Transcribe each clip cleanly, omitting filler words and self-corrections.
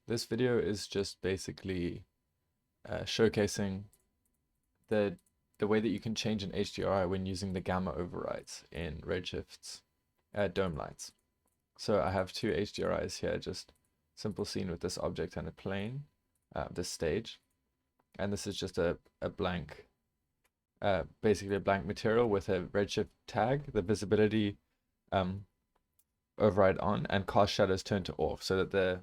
This video is just basically showcasing the way that you can change an HDRI when using the gamma overrides in Redshift's dome lights. So I have two HDRIs here, just simple scene with this object and a plane, this stage, and this is just a blank, basically a blank material with a Redshift tag, the visibility override on, and cast shadows turned to off, so that the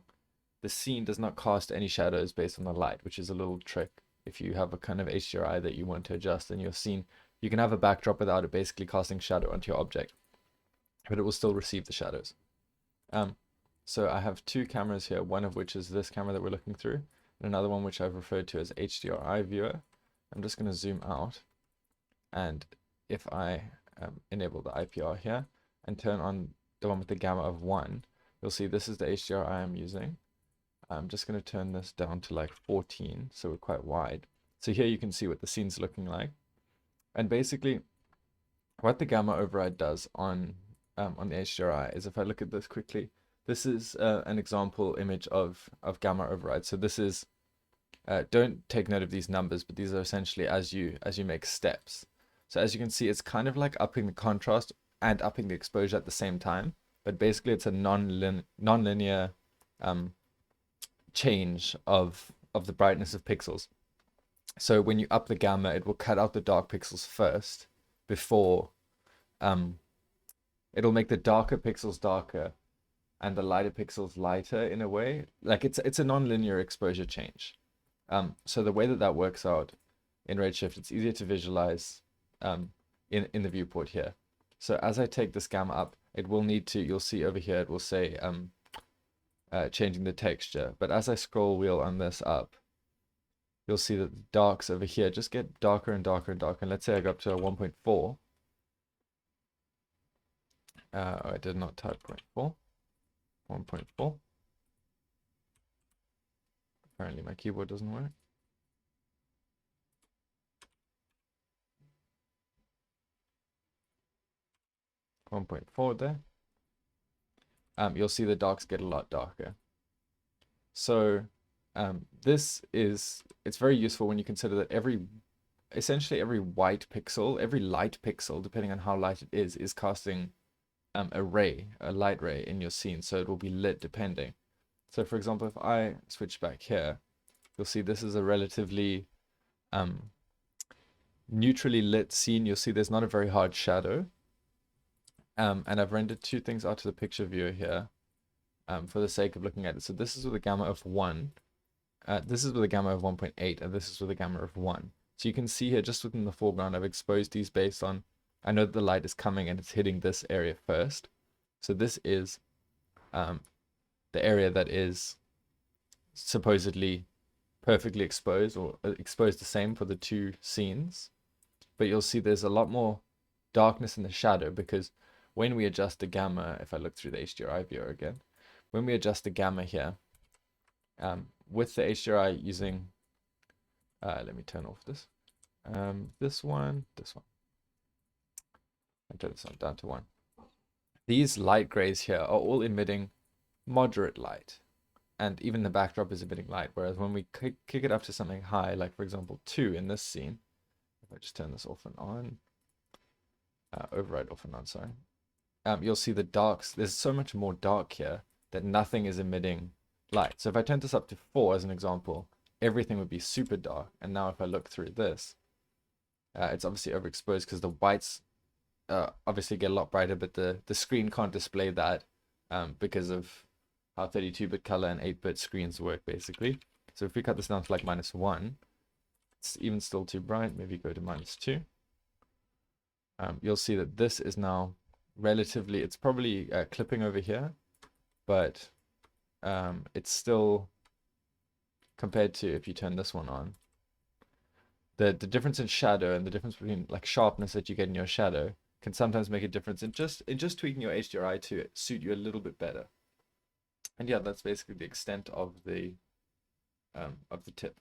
scene does not cast any shadows based on the light, which is a little trick. If you have a kind of HDRI that you want to adjust in your scene, you can have a backdrop without it basically casting shadow onto your object, but it will still receive the shadows. So I have two cameras here, one of which is this camera that we're looking through, and another one which I've referred to as HDRI viewer. I'm just going to zoom out, and if I enable the IPR here and turn on the one with the gamma of 1, you'll see this is the HDRI I'm using. I'm just going to turn this down to like 14, so we're quite wide. So here you can see what the scene's looking like. And basically, what the gamma override does on the HDRI is, if I look at this quickly, this is an example image of gamma override. So this is, don't take note of these numbers, but these are essentially as you make steps. So as you can see, it's kind of like upping the contrast and upping the exposure at the same time. But basically, it's a non-linear change of the brightness of pixels. So when you up the gamma, it will cut out the dark pixels first before it'll make the darker pixels darker and the lighter pixels lighter in a way. Like it's a non-linear exposure change. So the way that works out in Redshift, it's easier to visualize in the viewport here. So as I take this gamma up, it will need to, you'll see over here, it will say changing the texture. But as I scroll wheel on this up, you'll see that the darks over here just get darker and darker and darker. And let's say I go up to a 1.4. I did not type 0.4. 1.4. Apparently my keyboard doesn't work. .4 there. You'll see the darks get a lot darker. So it's very useful when you consider that essentially every white pixel, every light pixel, depending on how light it is casting a light ray in your scene. So it will be lit depending. So for example, if I switch back here, you'll see this is a relatively neutrally lit scene. You'll see there's not a very hard shadow. And I've rendered two things out to the picture viewer here for the sake of looking at it. So this is with a gamma of 1. This is with a gamma of 1.8, and this is with a gamma of 1. So you can see here, just within the foreground, I've exposed these based on, I know that the light is coming and it's hitting this area first. So this is the area that is supposedly perfectly exposed, or exposed the same for the two scenes. But you'll see there's a lot more darkness in the shadow, because when we adjust the gamma, if I look through the HDRI viewer again, when we adjust the gamma here, with the HDRI using, let me turn off this, this one, and turn this one down to 1. These light grays here are all emitting moderate light, and even the backdrop is emitting light, whereas when we kick it up to something high, like for example 2 in this scene, if I just turn this off and on, override off and on, sorry. You'll see the darks, there's so much more dark here that nothing is emitting light. So if I turn this up to 4 as an example, everything would be super dark. And now if I look through this, it's obviously overexposed because the whites obviously get a lot brighter, but the screen can't display that because of how 32-bit color and 8-bit screens work basically. So if we cut this down to like -1, it's even still too bright, maybe go to -2. You'll see that this is now relatively, it's probably clipping over here, but it's still, compared to if you turn this one on, the difference in shadow and the difference between like sharpness that you get in your shadow can sometimes make a difference in just tweaking your HDRI to suit you a little bit better. And yeah, that's basically the extent of the tip.